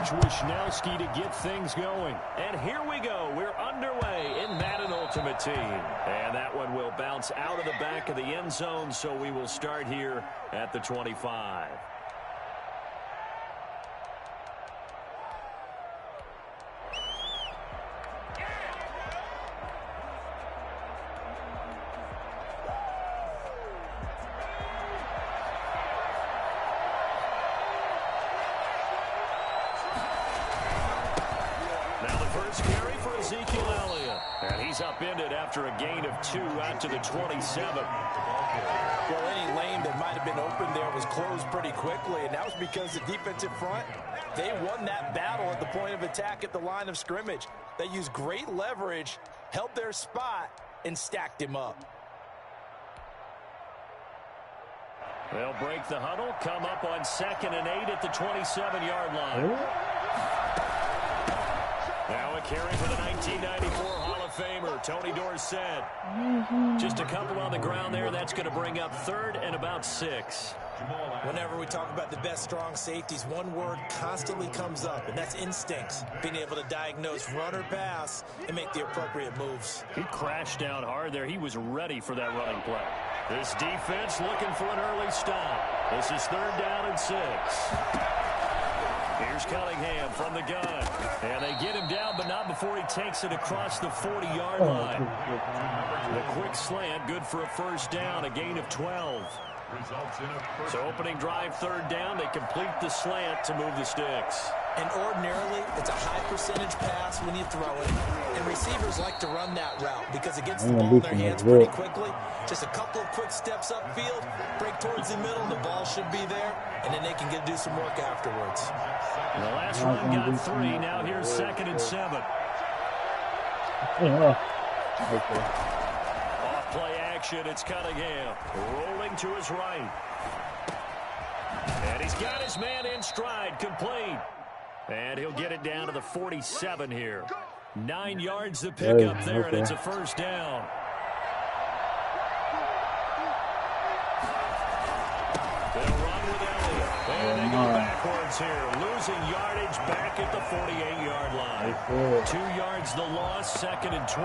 Coach Wishnowski to get things going. And here we go. We're underway in Madden Ultimate Team. And that one will bounce out of the back of the end zone, so we will start here at the 25. Upended after a gain of 2 out to the 27. Well, any lane that might have been open there was closed pretty quickly, and that was because the defensive front, they won that battle at the point of attack at the line of scrimmage. They used great leverage, held their spot, and stacked him up. They'll break the huddle, come up on 2nd and 8 at the 27-yard line. Now a carry for the 1994 Hall of Famer, Tony Dorsett. Just a couple on the ground there. That's going to bring up 3rd and about 6. Whenever we talk about the best strong safeties, one word constantly comes up, and that's instincts. Being able to diagnose run or pass and make the appropriate moves. He crashed down hard there. He was ready for that running play. This defense looking for an early stop. This is 3rd down and 6. Here's Cunningham from the gun. And they get him down, but not before he takes it across the 40-yard line. The quick slant, good for a 1st down, a gain of 12. So opening drive, 3rd down, they complete the slant to move the sticks. And ordinarily, it's a high percentage pass when you throw it. And receivers like to run that route because it gets the ball in their hands pretty quickly. Just a couple of quick steps upfield, break towards the middle, the ball should be there, and then they can do some work afterwards. The last run got 3. Now here's 2nd and 7. Off play action, it's Cunningham rolling to his right. And he's got his man in stride, complete. And he'll get it down to the 47 here. 9 yards to pick up there, and it's a 1st down. They'll run with Elliott. And they go backwards here. Losing yardage back at the 48-yard line. 2 yards the loss, 2nd and 12.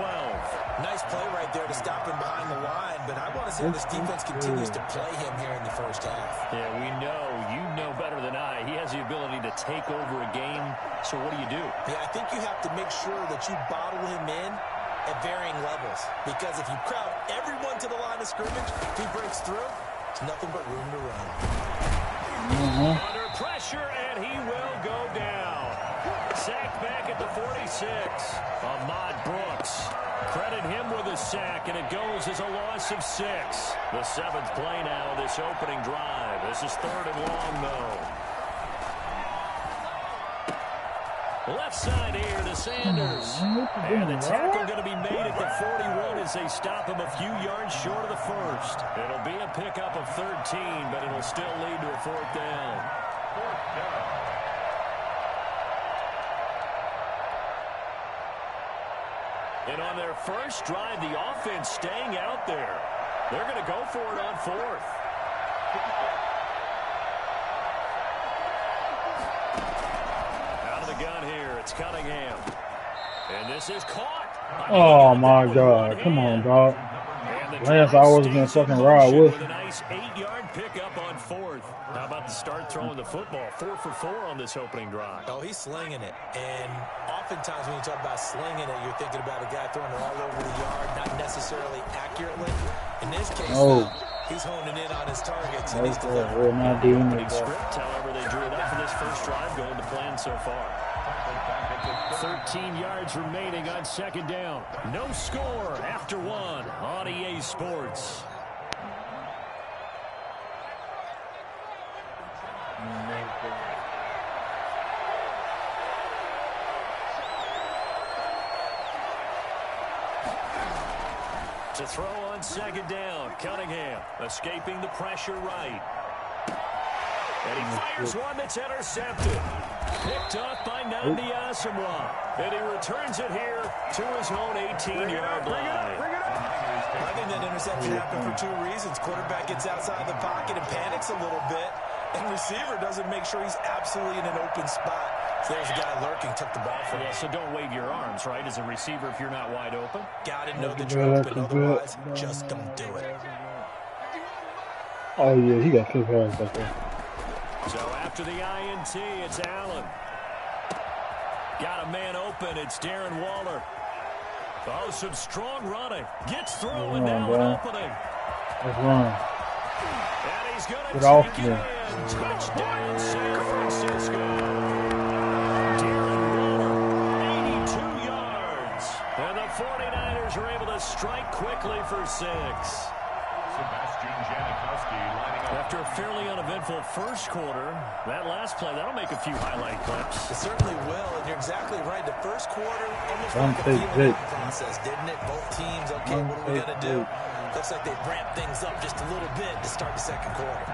Nice play right there to stop him behind the line, but I want to see how this defense continues to play him here in the 1st half. Yeah, we know. You know better than I. He has the ability to take over a game, so what do? Yeah, I think you have to make sure that you bottle him in at varying levels, because if you crowd everyone to the line of scrimmage, if he breaks through, there's nothing but room to run. Under pressure, and he will go down. Sacked back at the 46. Ahmad Brooks. Credit him with a sack, and it goes as a loss of 6. The 7th play now, this opening drive. This is 3rd and long, though. Left side here to Sanders. And the tackle going to be made at the 41 as they stop him a few yards short of the 1st. It'll be a pickup of 13, but it'll still lead to a 4th down. And on their first drive, the offense staying out there. They're going to go for it on 4th. Out of the gun here, it's Cunningham. And this is caught. Oh, my God. Come on, dog. Lance always been fucking raw with. A nice 8-yard pickup on 4th. How about the start throwing the football? 4 for 4 on this opening drive. Oh, he's slinging it. And oftentimes when you talk about slinging it, you're thinking about a guy throwing it all over the yard, not necessarily accurately. In this case, he's honing in on his targets, and he's delivering. Opening script, however, they drew it up for this first drive, going to plan so far. 13 yards remaining on 2nd down. No score after 1 on EA Sports. To throw on 2nd down, Cunningham escaping the pressure right. And he fires one that's intercepted. Picked off by Nnamdi Asomugha. And he returns it here to his own 18-yard line. I think that interception happened for 2 reasons. Quarterback gets outside the pocket and panics a little bit. And receiver doesn't make sure he's absolutely in an open spot. So there's a guy lurking, took the ball from him. So don't wave your arms, right, as a receiver if you're not wide open. Got to know that you're open, otherwise just don't do it. Oh, yeah, he got two hands back there. So after the INT, it's Allen. Got a man open. It's Darren Waller. Oh, some strong running. Gets through and now an opening. Let's run. And he's going to Get off take it in. Touchdown, San Francisco. Darren Waller, 82 yards. And the 49ers are able to strike quickly for 6. After a fairly uneventful first quarter, that last play, that'll make a few highlight clips. It certainly will, and you're exactly right. The first quarter almost like a feeling process, didn't it? Both teams, okay, what are we going to do? Looks like they've ramped things up just a little bit to start the second quarter.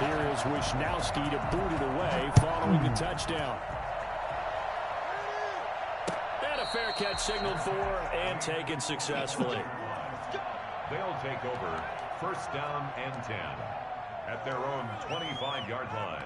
Here is Wisnowski to boot it away following the touchdown. And a fair catch signaled for and taken successfully. They'll take over first down and 10 at their own 25-yard line.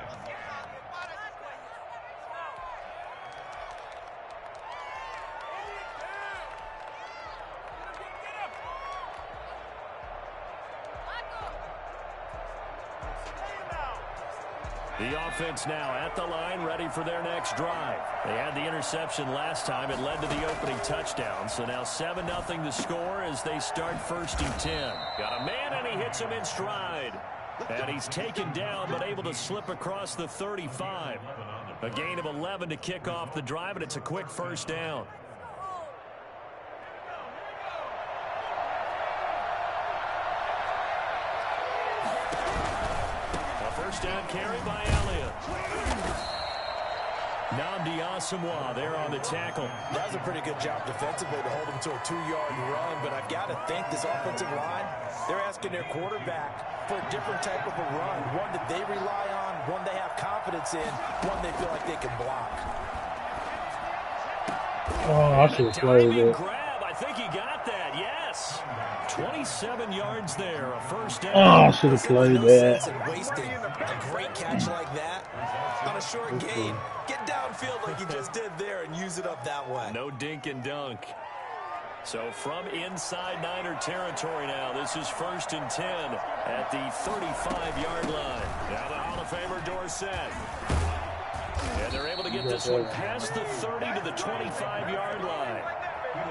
The offense now at the line, ready for their next drive. They had the interception last time. It led to the opening touchdown. So now 7-0 the score as they start 1st and 10. Got a man, and he hits him in stride. And he's taken down, but able to slip across the 35. A gain of 11 to kick off the drive, and it's a quick first down. First down carry by Elliott. Nnamdi Asomugha there on the tackle. That was a pretty good job defensively to hold him to a 2-yard run, but I've got to think this offensive line, they're asking their quarterback for a different type of a run, one that they rely on, one they have confidence in, one they feel like they can block. Oh, I should have played it. Grab. I think he got that, yes. 27 yards there, a first down. Oh, I should have played that. Wasting a great catch like that on a short gain. Get downfield like you just did there and use it up that way. No dink and dunk. So from inside Niner territory now, this is 1st and 10 at the 35-yard line. Now the Hall of Famer Dorsett. And they're able to get this one past the 30 to the 25-yard line.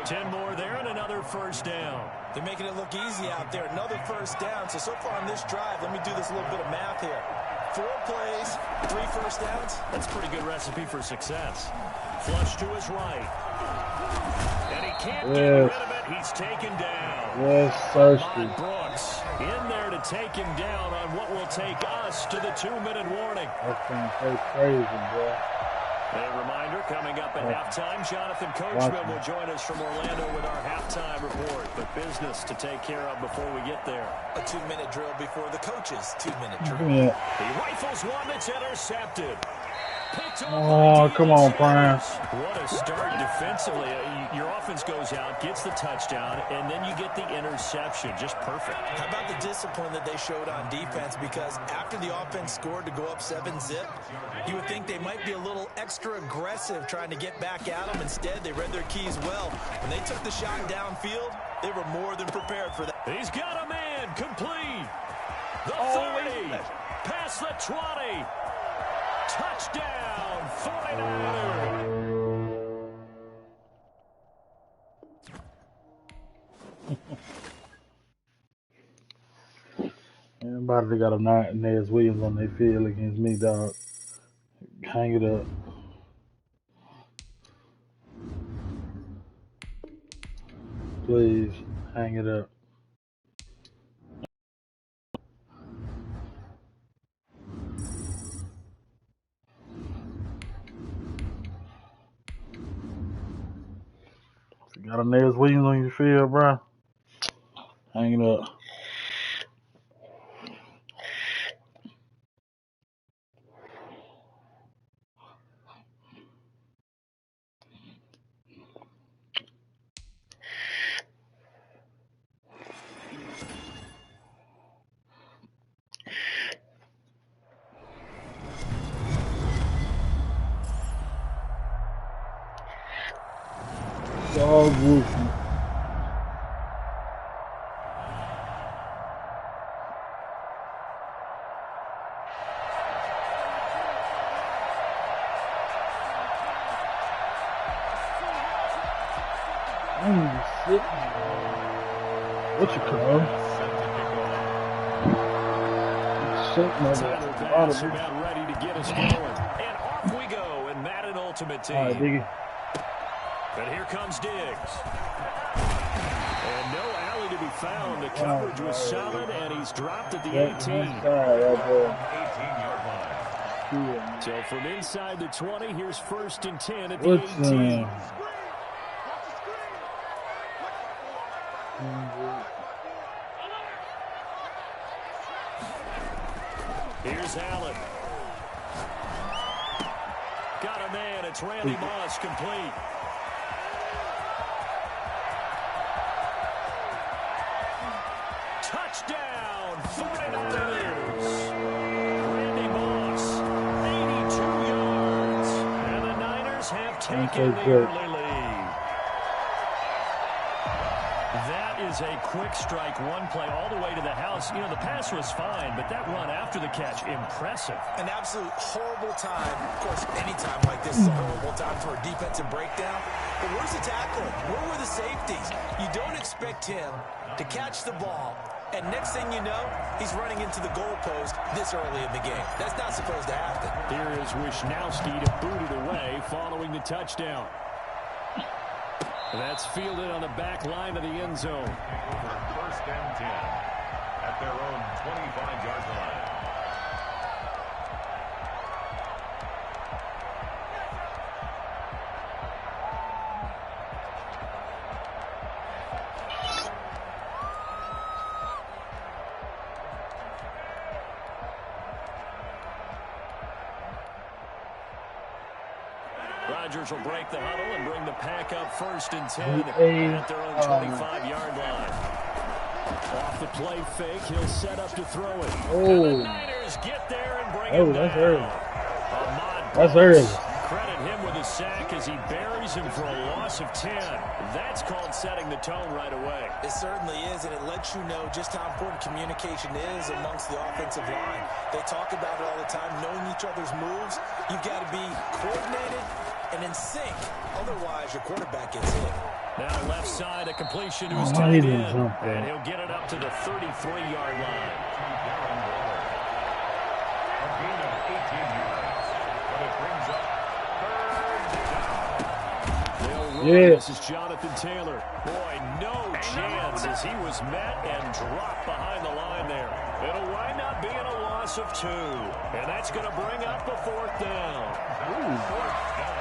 10 more there and another first down. They're making it look easy out there. Another first down. So far on this drive, let me do this little bit of math here. 4 plays, 3 first downs. That's a pretty good recipe for success. Flush to his right. And he can't get rid of it. He's taken down. Yes, thirsty. Ahmad Brooks in there to take him down on what will take us to the 2-minute warning. That's going to take crazy, bro. A reminder, coming up at halftime, Jonathan Coachman will join us from Orlando with our halftime report. But business to take care of before we get there. A 2-minute drill before the coach's 2-minute drill. Yeah. He rifles one that's intercepted. Oh, come on, Brian. What a start defensively. Your offense goes out, gets the touchdown, and then you get the interception. Just perfect. How about the discipline that they showed on defense? Because after the offense scored to go up 7-zip, you would think they might be a little extra aggressive trying to get back at them. Instead, they read their keys well. When they took the shot downfield, they were more than prepared for that. He's got a man complete. The 30, past the 20. Touchdown, 49ers. Everybody that got a Nez Williams on their field against me, dog. Hang it up. Please, hang it up. If you got a Nez Williams on your field, bro, hang it up. bullshit. I'm sitting there. What you call? Tyler Bass about ready to get us going. And off we go in Madden Ultimate Team. All right, Diggy. And here comes Diggs. And no alley to be found. The coverage was solid, and he's dropped at the 18. So from inside the 20, here's 1st and 10 at the 18. Here's Allen. Got a man. It's Randy Moss, complete. Touchdown, 49ers. Randy Moss, 82 yards. And the Niners have taken the early lead. That is a quick strike, one play all the way to the house. You know, the pass was fine, but that run after the catch, impressive. An absolute horrible time. Of course, any time like this is a horrible time for a defensive breakdown. But where's the tackle? Where were the safeties? You don't expect him to catch the ball, and next thing you know, he's running into the goalpost this early in the game. That's not supposed to happen. Here is Wisnowski to boot it away following the touchdown. That's fielded on the back line of the end zone. 1st and 10 at their own 25-yard line. Rodgers will break the huddle and bring the pack up 1st and 10 at their own 25-yard line. Off the play fake, he'll set up to throw it. And the Niners get there and bring him that's down. early. That's early. Credit him with a sack as he buries him for a loss of 10. That's called setting the tone right away. It certainly is, and it lets you know just how important communication is amongst the offensive line. They talk about it all the time, knowing each other's moves. You've got to be coordinated and in sync. Otherwise, your quarterback gets hit. Now left side, a completion to his tight end. And he'll get it up to the 33-yard line. A gain of 18 yards, but it brings up 3rd down. This is Jonathan Taylor. Boy, no chance as he was met and dropped behind the line there. It'll wind up being a loss of 2. And that's going to bring up a 4th down. 4th down.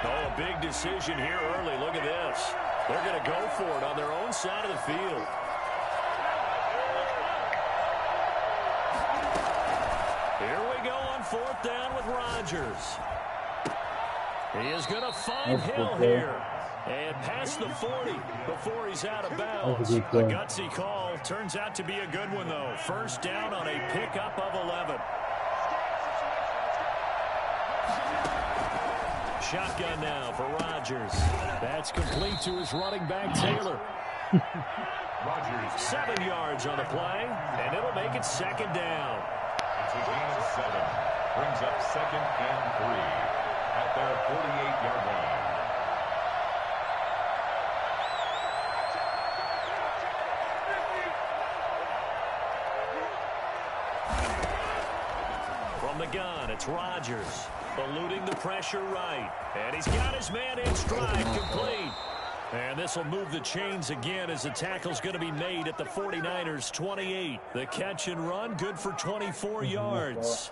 Oh, a big decision here early. Look at this. They're going to go for it on their own side of the field. Here we go on 4th down with Rodgers. He is going to find Hill here. And past the 40 before he's out of bounds. A gutsy call. Turns out to be a good one, though. 1st down on a pickup of 11. Shotgun now for Rodgers. That's complete to his running back, Taylor. Rodgers. 7 yards on the play, and it'll make it 2nd down. It's a gain of 7. Brings up 2nd and 3 at their 48-yard line. From the gun, it's Rodgers. Eluding the pressure right. And he's got his man in stride, complete. And this will move the chains again as the tackle's going to be made at the 49ers' 28. The catch and run, good for 24 yards.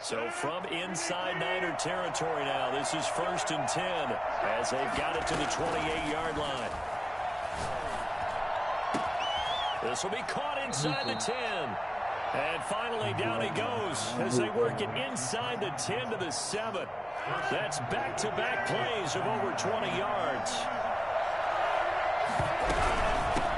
So from inside Niner territory now, this is 1st and 10 as they've got it to the 28-yard line. This will be caught inside the 10. And finally, down he goes as they work it inside the 10 to the 7. That's back-to-back plays of over 20 yards.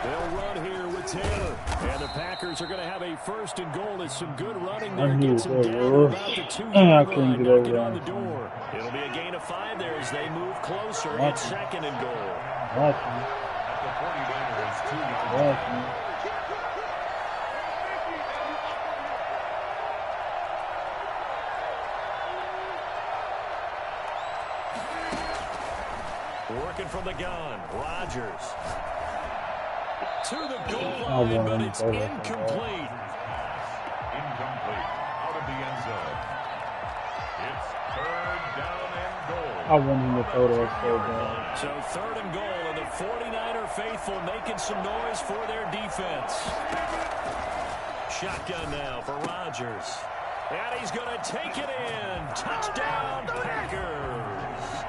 They'll run here with Taylor. And the Packers are going to have a 1st and goal. As some good running there. Gets them down to about the 2-yard line. Knocking on the door. It'll be a gain of 5 there as they move closer. It's 2nd and goal. At the 49ers 2-yard line. Working from the gun. Rodgers. To the goal line, but it's incomplete. Incomplete. Out of the end zone. It's 3rd down and goal. I want him to throw that so bad. So 3rd and goal, and the 49er faithful making some noise for their defense. Shotgun now for Rodgers. And he's going to take it in. Touchdown, Packers.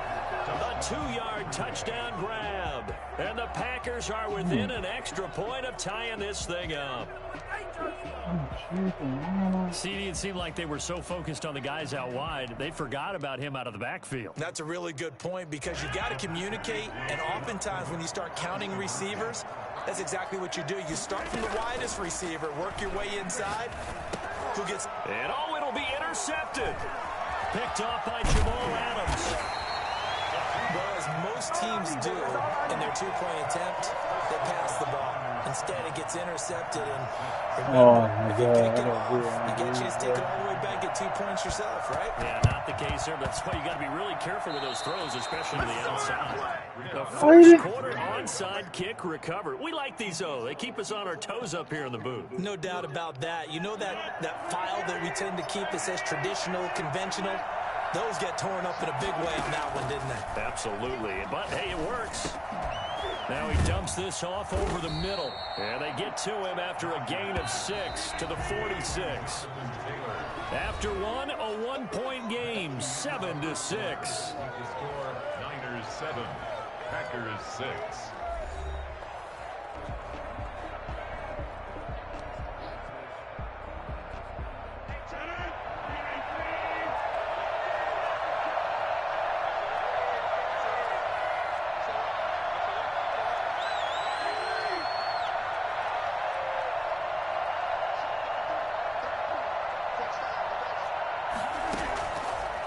A 2-yard touchdown grab. And the Packers are within an extra point of tying this thing up. CD, it seemed like they were so focused on the guys out wide, they forgot about him out of the backfield. That's a really good point because you got to communicate, and oftentimes when you start counting receivers, that's exactly what you do. You start from the widest receiver, work your way inside. Who gets... And it'll be intercepted. Picked off by Jamal Adams. Well, as most teams do in their 2-point attempt, they pass the ball. Instead, it gets intercepted, and remember, if you pick it off, you get a chance to take it all the way back, get 2 points yourself, right? Yeah, not the case there. That's why you got to be really careful with those throws, especially to the outside. The first quarter onside kick recovered. We like these, though. They keep us on our toes up here in the booth. No doubt about that. You know that file that we tend to keep that says traditional, conventional? Those get torn up in a big way on that one, didn't they? Absolutely. But, hey, it works. Now he dumps this off over the middle. And they get to him after a gain of 6 to the 46. After one, a 1-point game, 7-6. The score, Niners 7, Packers 6.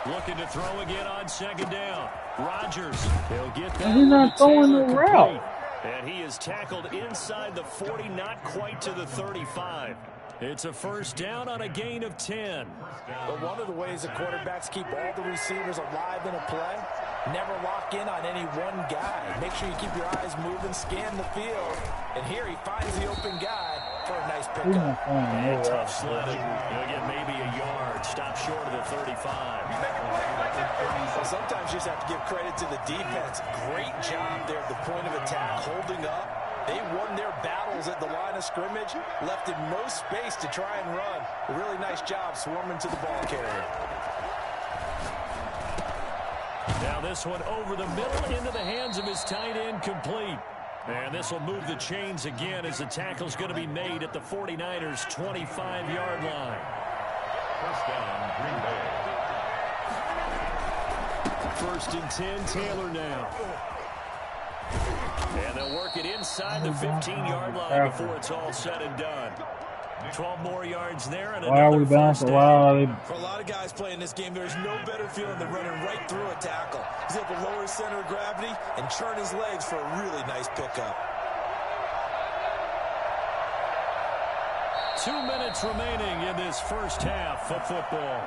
Looking to throw again on 2nd down. Rodgers, he'll get that. He's not throwing the route. And he is tackled inside the 40, not quite to the 35. It's a 1st down on a gain of 10. But one of the ways the quarterbacks keep all the receivers alive in a play, never lock in on any one guy. Make sure you keep your eyes moving, scan the field. And here he finds the open guy for a nice pickup. And tough sledding. He'll get maybe a yard. Stop short of the 35. Well, sometimes you just have to give credit to the defense. Great job there at the point of attack, holding up. They won their battles at the line of scrimmage, left in no space to try and run. A really nice job swarming to the ball carrier. Now this one over the middle into the hands of his tight end, complete. And this will move the chains again as the tackle's going to be made at the 49ers' 25-yard line. 1st down, Green Bay. 1st and 10, Taylor now. And they'll work it inside the 15-yard line before it's all said and done. 12 more yards there. And why are we bouncing? For a lot of guys playing this game, there's no better feeling than running right through a tackle. He's able to lower his center of gravity and churn his legs for a really nice pickup. 2 minutes remaining in this 1st half of football.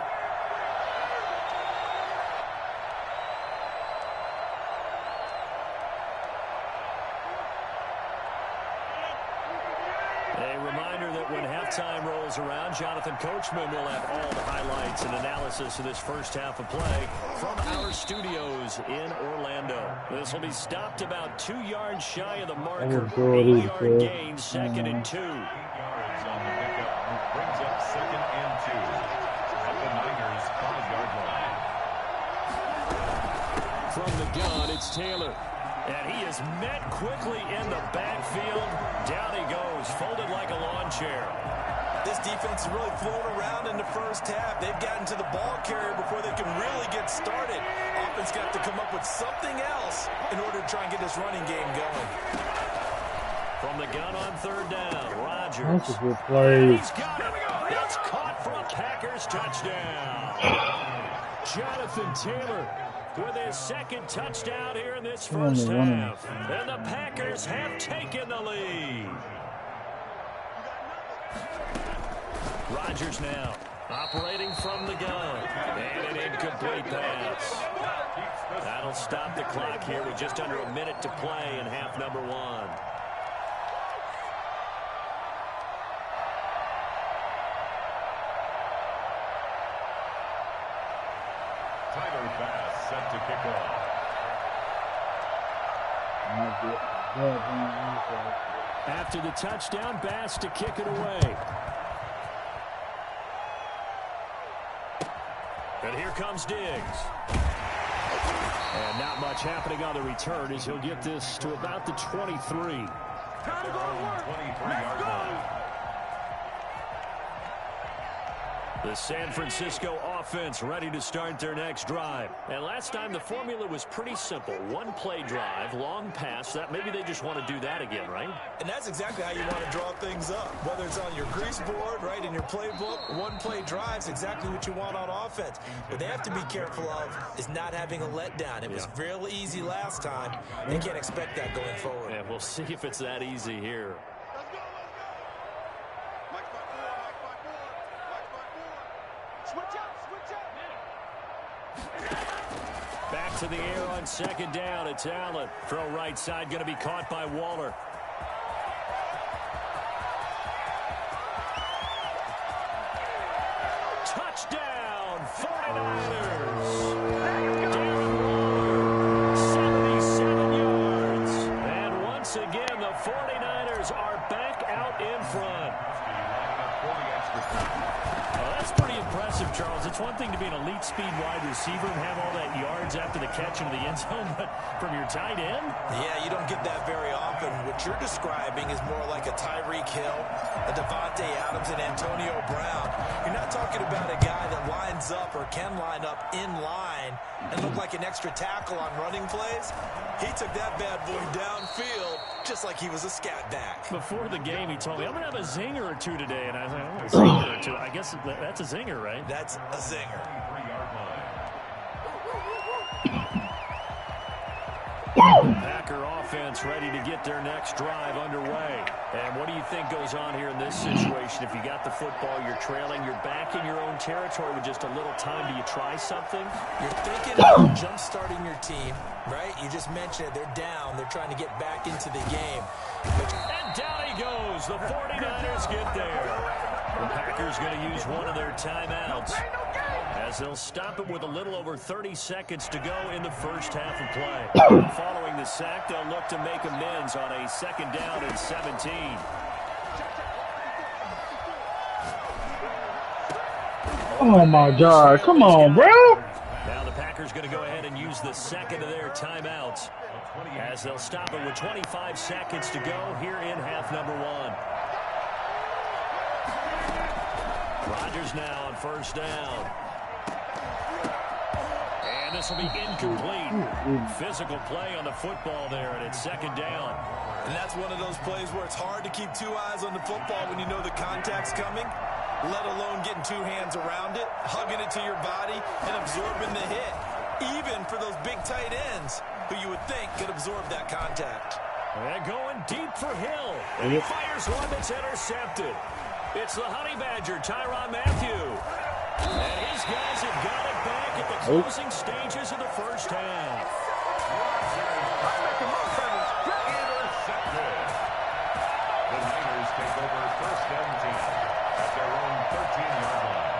When halftime rolls around, Jonathan Coachman will have all the highlights and analysis of this 1st half of play from our studios in Orlando. This will be stopped about 2 yards shy of the marker. 8-yard gain, 2nd and 2. 8 yards on the pickup brings up 2nd and 2 at the Niners' 5-yard line. From the gun, it's Taylor. And he is met quickly in the backfield. Down he goes, folded like a lawn chair. This defense is really flown around in the 1st half. They've gotten to the ball carrier before they can really get started. Offense got to come up with something else in order to try and get this running game going. From the gun on third down, Rodgers. That's a good play. He's got it. It's caught for a Packers touchdown. Jonathan Taylor with his second touchdown here in this first half. And the Packers have taken the lead. Rodgers now operating from the gun. And an incomplete pass. That'll stop the clock here with just under a minute to play in half number one. Tyler Bass set to kick off. After the touchdown, Bass to kick it away. And here comes Diggs. And not much happening on the return as he'll get this to about the 23. Time to go to work. 23-yard line. The San Francisco offense ready to start their next drive. And last time the formula was pretty simple. One play drive, long pass. That maybe they just want to do that again, right? And that's exactly how you want to draw things up. Whether it's on your grease board, right, in your playbook, one play drive's exactly what you want on offense. What they have to be careful of is not having a letdown. It was real easy last time. They can't expect that going forward. Yeah, we'll see if it's that easy here. Back to the air on second down. It's Allen. Throw right side, going to be caught by Waller. Touchdown, 49ers. Darren Waller, 77 yards. And once again, the 49ers are back out in front. That's pretty impressive, Charles. It's one thing to be an elite speed wide receiver and have all that yards after the catch into the end zone, but from your tight end? Yeah, you don't get that very often. What you're describing is more like a Tyreek Hill, a Devontae Adams, and Antonio Brown. You're not talking about a guy that lines up or can line up in line and look like an extra tackle on running plays. He took that bad boy downfield just like he was a scat back. Before the game, he told me, I'm going to have a zinger or two today. And I was like, oh, a zinger or two. I guess that's a zinger, right? That's a zinger. Packer offense ready to get their next drive underway. And what do you think goes on here in this situation? If you got the football, you're trailing, you're back in your own territory with just a little time. Do you try something? You're thinking about jump-starting your team, right? You just mentioned it. They're down. They're trying to get back into the game. And down he goes. The 49ers get there. The Packers going to use one of their timeouts as they'll stop it with a little over 30 seconds to go in the first half of play. Following the sack, they'll look to make amends on a second down and 17. Oh, my God. Come on, bro. Now the Packers going to go ahead and use the second of their timeouts as they'll stop it with 25 seconds to go here in half number one. Rodgers now on first down. And this will be incomplete. Physical play on the football there, and it's second down. And that's one of those plays where it's hard to keep two eyes on the football when you know the contact's coming, let alone getting two hands around it, hugging it to your body, and absorbing the hit. Even for those big tight ends who you would think could absorb that contact. And going deep for Hill. And he fires one that's intercepted. It's the Honey Badger, Tyrann Mathieu. And his guys have got it back at the closing stages of the first half. The Niners take over first and 10 at their own 13-yard line.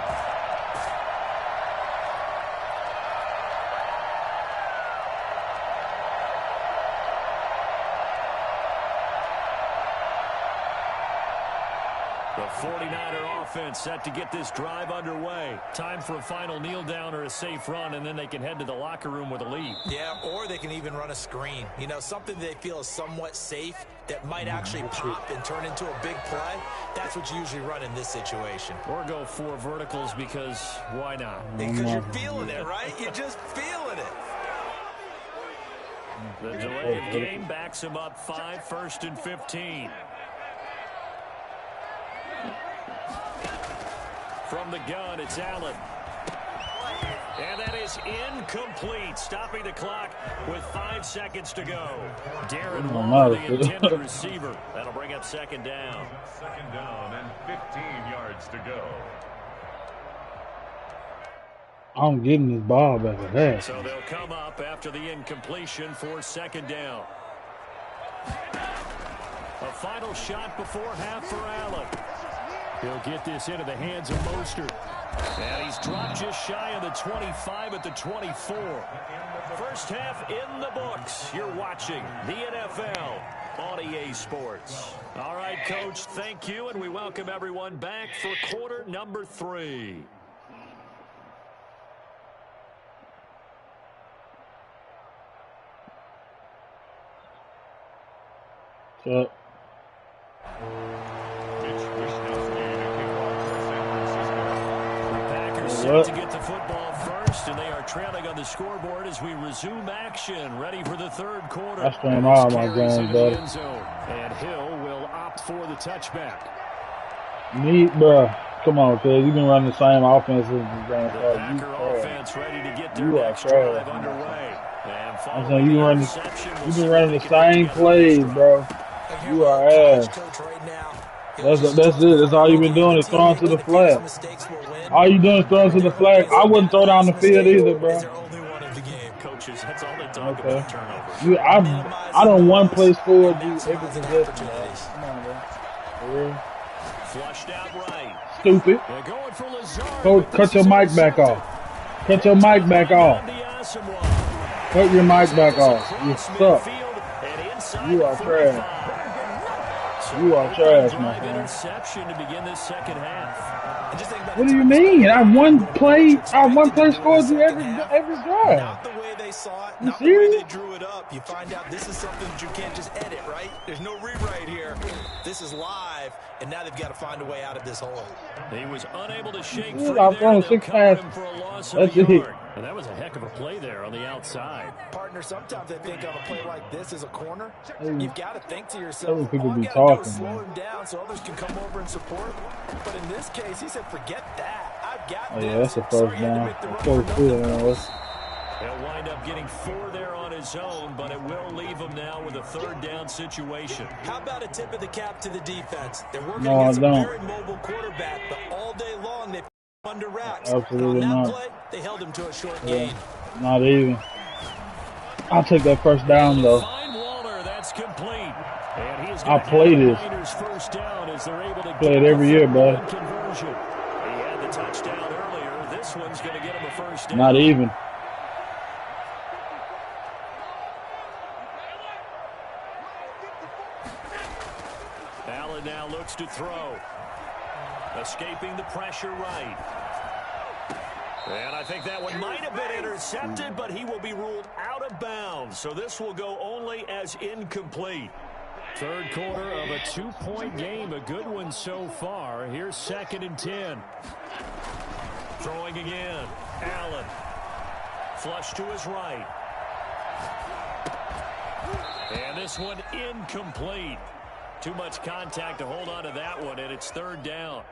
The 49er offense set to get this drive underway. Time for a final kneel down or a safe run, and then they can head to the locker room with a lead. Yeah, or they can even run a screen. You know, something they feel is somewhat safe that might actually pop and turn into a big play. That's what you usually run in this situation. Or go four verticals because why not? Because you're feeling it, right? You're just feeling it. The delay of game backs him up 5, 1st and 15. From the gun, it's Allen. And that is incomplete, stopping the clock with 5 seconds to go. Darren Waller, the intended receiver. That'll bring up 2nd down. 2nd down and 15 yards to go. I'm getting this ball back at that. So they'll come up after the incompletion for 2nd down. A final shot before half for Allen. He'll get this into the hands of Mostert. And he's dropped just shy of the 25 at the 24. First half in the books. You're watching the NFL on EA Sports. All right, Coach, thank you, and we welcome everyone back for quarter number 3. So, set to get the football first, and they are trailing on the scoreboard as we resume action, ready for the 3rd quarter. that's playing all my games, buddy. And Hill will opt for the touchback. Neat, bro. Come on, cuz you've been running the same offense since the game started. The Packer offense ready to get their next drive underway. I'm saying you've been running the same plays, bro. You are ass. That's it. That's all you've been doing is throwing to the flag. All you doing is throwing to the flag. I wouldn't throw down the field either, bro. Coaches, that's all they talk about, turnovers. I don't one play score do every possession. Come on, bro. For real. Flushed out right. Stupid. Going for Lazard. Go cut your mic back off. Cut your mic back off. Cut your mic back off. You suck. You are trash. You are trash, my friend. Interception to begin this 2nd half. What do you mean? I one play scores you every drive. Not the way they saw it, You not the way serious? they drew it up. You find out this is something that you can't just edit, right? There's no rewrite here. This is live, and now they've got to find a way out of this hole. He was unable to shake Dude, free I've there. thrown They'll 6 cover him passes. for a loss That's of a it. yard. And that was a heck of a play there on the outside. Partner, sometimes I think on a play like this as a corner, Hey, you've got to think to yourself, those people all be you got to do talking, is slow man. him down so others can come over and support. But in this case, he said, forget that. I've got Oh this. yeah, that's the So first he had to down. make the run So for cool, nothing. man. He'll wind up getting 4 there on his own, but it will leave him now with a 3rd down situation. How about a tip of the cap to the defense? They're working No, against I a don't. very mobile quarterback, but all day long they've under wraps. Absolutely and on that not. play, they held him to a short Yeah, gain. not even. I'll take that first down though. Find Waller, that's complete. And he's I play this. First down as they're able to Play get it every year, bud. conversion. He had the touchdown earlier. This one's going to get him a first down. Not even. Allen now looks to throw. Escaping the pressure right. And I think that one might have been intercepted, but he will be ruled out of bounds. So this will go only as incomplete. 3rd quarter of a 2-point game. A good one so far. Here's 2nd and 10. Throwing again. Allen. Flush to his right. And this one incomplete. Too much contact to hold on to that one, and it's 3rd down.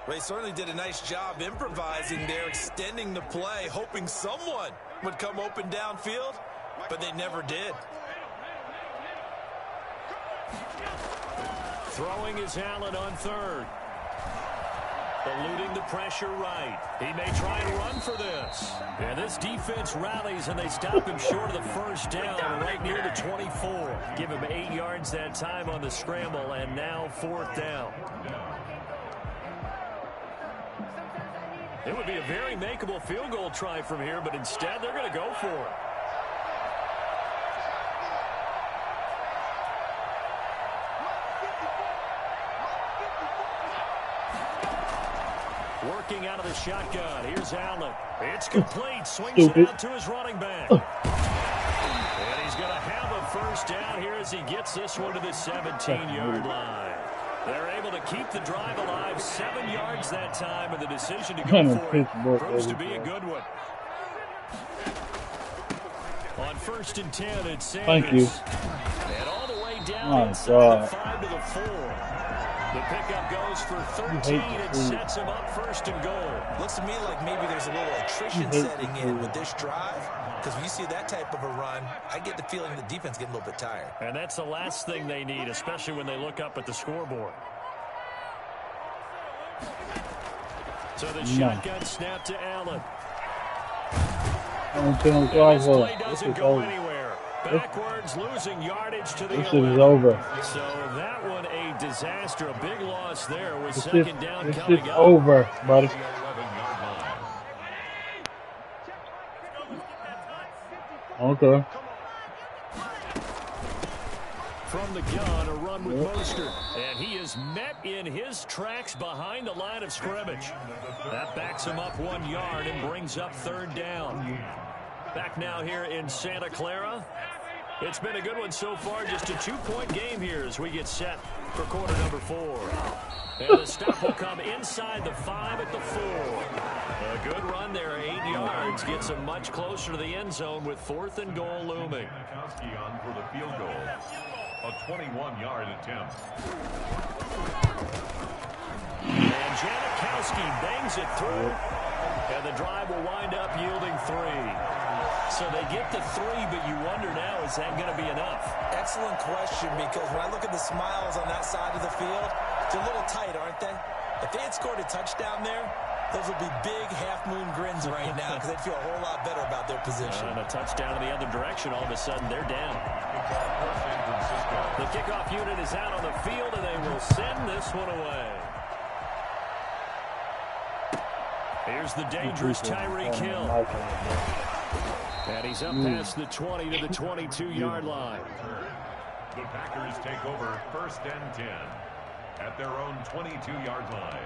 They certainly did a nice job improvising there, extending the play, hoping someone would come open downfield, but they never did. Throwing is Allen on 3rd. Eluding the pressure right. He may try and run for this. And this defense rallies, and they stop him short of the first down right near the 24. Give him 8 yards that time on the scramble, and now 4th down. It would be a very makeable field goal try from here, but instead they're going to go for it. Working out of the shotgun. Here's Allen. It's complete. Swings it out to his running back. And he's going to have a first down here as he gets this one to the 17-yard line. They're able to keep the drive alive. 7 yards that time, and the decision to go for it proves to be a good one. On 1st and 10, it's Sanders. Thank you. And all the way down My inside God. the 5 to the 4. The pickup goes for 13 and sets him up 1st and goal. Looks to me like maybe there's a little attrition setting in with this drive. Because when you see that type of a run, I get the feeling the defense getting a little bit tired. And that's the last thing they need, especially when they look up at the scoreboard. So the shotgun snap to Allen. And this play doesn't go anywhere. Backwards, losing yardage to the 11. This is over. So that one a disaster. A big loss there with second down this coming is up. over, buddy. Okay. From the gun, a run with Mostert. And he is met in his tracks behind the line of scrimmage. That backs him up 1 yard and brings up 3rd down. Back now here in Santa Clara. It's been a good one so far. Just a 2-point game here as we get set for quarter number 4. And the stop will come inside the 5 at the 4. A good run there, 8 yards. Gets him much closer to the end zone with 4th and goal looming. On for the field goal. A 21-yard attempt. And Janikowski bangs it through. And the drive will wind up yielding 3. So they get to 3, but you wonder now, is that going to be enough? Excellent question, because when I look at the smiles on that side of the field, they're a little tight, aren't they? If they had scored a touchdown there, those would be big half-moon grins right now because they'd feel a whole lot better about their position. And a touchdown in the other direction, all of a sudden they're down. The kickoff unit is out on the field, and they will send this one away. Here's the dangerous Tyreek Hill. And he's up past the 20 to the 22-yard line. The Packers take over 1st and 10 at their own 22-yard line.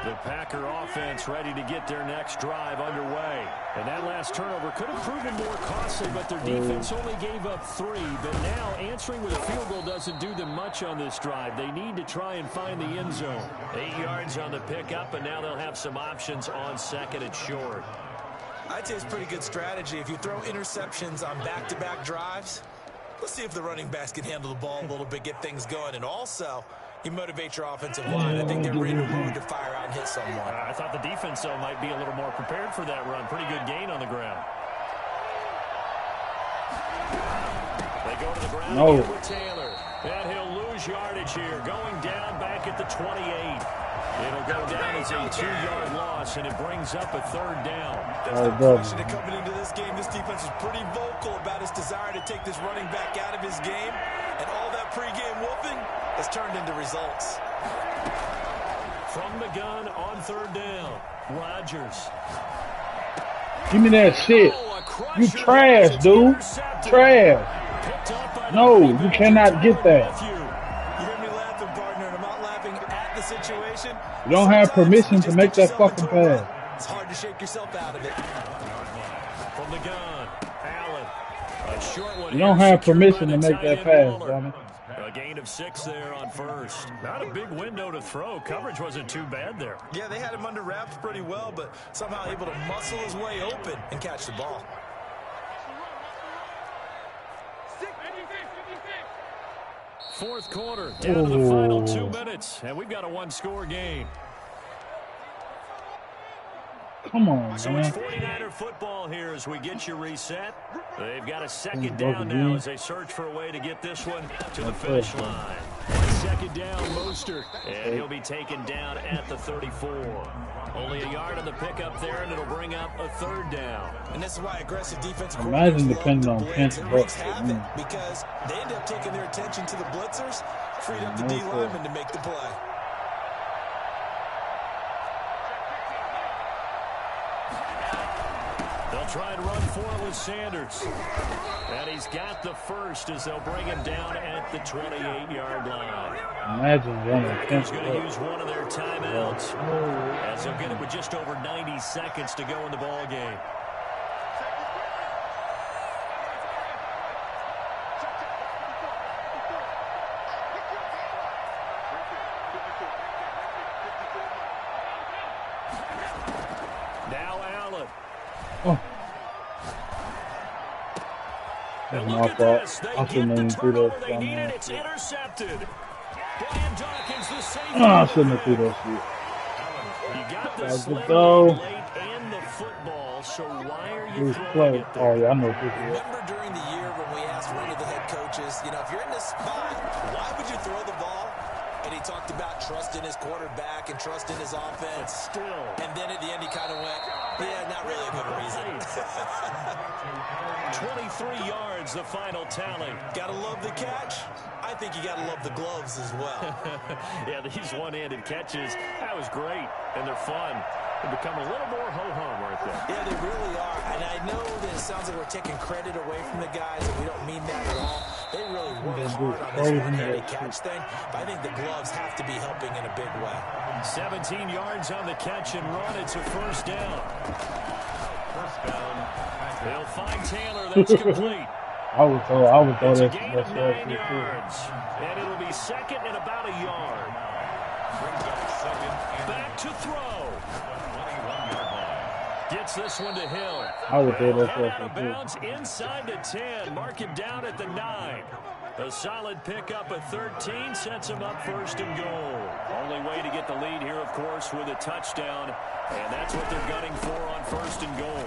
The Packer offense ready to get their next drive underway. And that last turnover could have proven more costly, but their defense only gave up 3. But now answering with a field goal doesn't do them much on this drive. They need to try and find the end zone. 8 yards on the pickup, and now they'll have some options on 2nd and short. I'd say it's pretty good strategy. If you throw interceptions on back-to-back drives, let's see if the running backs can handle the ball a little bit, get things going. And also, you motivate your offensive line. I think they're in a mood to fire out and hit someone. I thought the defense, though, might be a little more prepared for that run. Pretty good gain on the ground. They go to the ground with Taylor. And he'll lose yardage here. Going down back at the 28. It'll go down as a 2-yard loss, and it brings up a 3rd down. There's no question that coming into this game, this defense is pretty vocal about its desire to take this running back out of his game. And all that pregame whooping has turned into results. From the gun on 3rd down, Rodgers. Give me that shit. You trash, dude. Trash. No, you cannot get that. You hear me laughing, partner, and I'm not laughing at the situation. You don't have permission to make that fucking pass. It's hard to shake yourself out of it. From the gun, Allen. A short one. You don't have permission to make that pass, dummy. A gain of 6 there on 1st. Not a big window to throw. Coverage wasn't too bad there. Yeah, they had him under wraps pretty well, but somehow able to muscle his way open and catch the ball. Fourth quarter, down to the final 2 minutes, and we've got a 1-score game. Come on, so man. it's 49er football here as we get you reset. They've got a 2nd down now as they search for a way to get this one to the finish line. 2nd down, Mostert, and he'll be taken down at the 34. Only a yard on the pickup there, and it'll bring up a 3rd down. And this is why aggressive defense imagine depending on Pence because they end up taking their attention to the blitzers, freed up the D lineman to make the play. They'll try and run for it with Sanders. And he's got the 1st as they'll bring him down at the 28-yard line. Imagine running. He's going to use one of their timeouts as they'll get it with just over 90 seconds to go in the ball game. That's And look my at fault. this. They I shouldn't get the even threw that turnover they needed. dumbass It's shit. intercepted. Brian Dawkins, the safety I with the shouldn't have threw pick. that shit. You got the Got to sling lead go. late and the football, so why are you Who's throwing play? it Oh there? yeah, I know this is. Remember during the year when we asked one of the head coaches, if you're in this spot, why would you throw the ball? And he talked about trust in his quarterback and trust in his offense. Still. And then at the end he kind of went, yeah, not really a good reason. 23 yards, the final tally. Gotta love the catch. I think you gotta love the gloves as well. Yeah, these one-handed catches, that was great, and they're fun. They become a little more ho-hum right there. Yeah, they really are. And I know that it sounds like we're taking credit away from the guys, and we don't mean that at all. They really work hard on this one-handed catch thing, but I think the gloves have to be helping in a big way. 17 yards on the catch and run. It's a first down. First down. They'll find Taylor. That's complete. I was told It's a that's gain of 9 too. yards. And it'll be second and about a yard. Brings up second and Back to throw. 21-yard line. Gets this one to Hill. I would say Head that's out of too. bounds inside the 10. Mark him down at the 9. A solid pickup at 13 sets him up first and goal. Only way to get the lead here, of course, with a touchdown. And that's what they're gunning for on first and goal.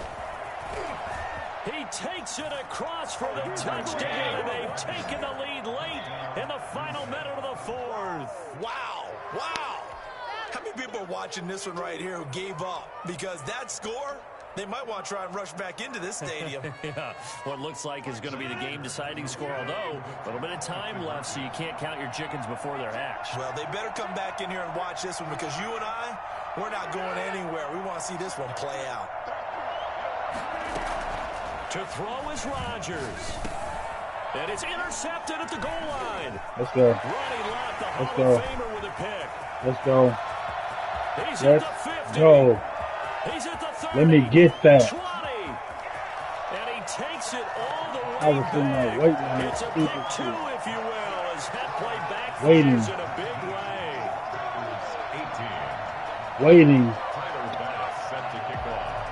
He takes it across for the touchdown, and they've taken the lead late in the final minute of the fourth. Wow. Wow. How many people are watching this one right here who gave up? Because that score, they might want to try and rush back into this stadium. Yeah, what looks like is going to be the game-deciding score, although a little bit of time left, so you can't count your chickens before they're hatched. Well, they better come back in here and watch this one because you and I, we're not going anywhere. We want to see this one play out. To throw is Rodgers. And it's intercepted at the goal line. Let's go. Ronnie Lott, the Let's Hall go. of Famer with a pick. Let's go. He's at Let's the 50. go. He's at the 30. Let me get that. 20. And he takes it all the way I was sitting there back. waiting on It's a that pick stupid two, shit. if you will, as that play Waiting. backfires in a big way. 18. Waiting. Tyler Bass set to kick off.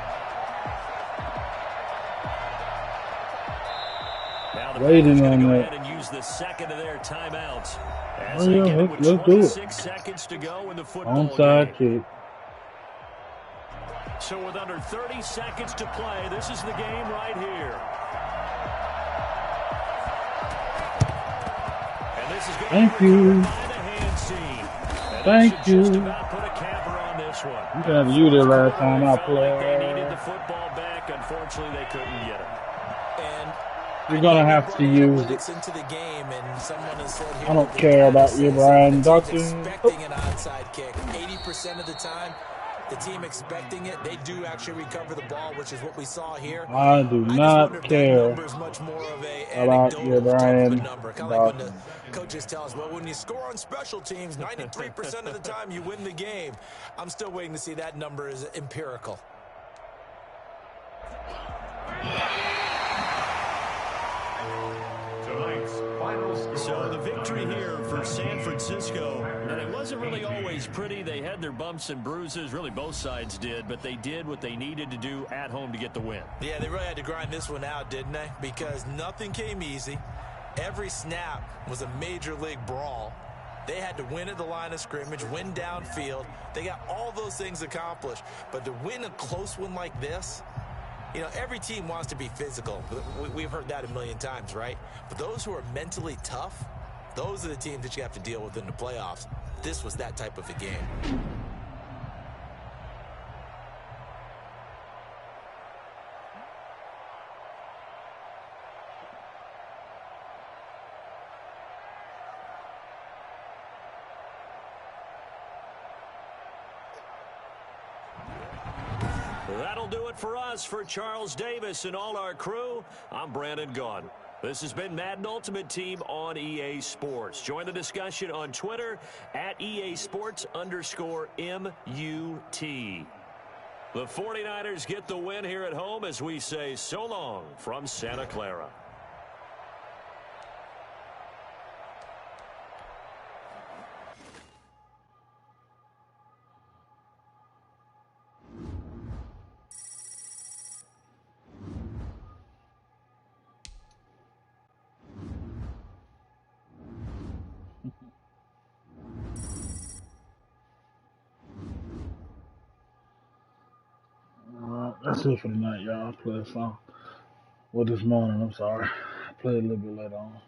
Now the Waiting Packers going to on go that. ahead and use the second of their timeouts. As Oh, they yeah, get it let's with do it. 26 seconds to go in the football Onside game. kick. So with under 30 seconds to play, this is the game right here. And this is going Thank to be you. recovered by the hand scene. And Thank that should just you. about put a capper on this one. You can have you the last time I Felt like they needed the played. football back. Unfortunately, they couldn't get it. And You're gonna have to use it. analytics into the game, and someone has said here I don't that the care data about says you, that Brian the team's Dawkins. expecting an onside kick. 80% of the time, the team expecting it, they do actually recover the ball, which is what we saw here. I do I just wonder not if that care number is much more of a about anecdotal your type of a Brian number. Kind of like when the Dawkins. coaches tell us, well, when you score on special teams, 93% of the time you win the game. I'm still waiting to see that number is empirical. Tonight's final score. So the victory here for San Francisco, and it wasn't really always pretty. They had their bumps and bruises, really both sides did, but they did what they needed to do at home to get the win. Yeah, they really had to grind this one out, didn't they? Because nothing came easy. Every snap was a major league brawl. They had to win at the line of scrimmage, win downfield. They got all those things accomplished. But to win a close one like this, every team wants to be physical. We've heard that a million times, right? But those who are mentally tough, those are the teams that you have to deal with in the playoffs. This was that type of a game. That'll do it for us. For Charles Davis and all our crew, I'm Brandon Gaughan. This has been Madden Ultimate Team on EA Sports. Join the discussion on Twitter at EA Sports_MUT. The 49ers get the win here at home as we say so long from Santa Clara. That's it for the night, y'all. I play a song. Well, this morning, I'm sorry. I played a little bit later on.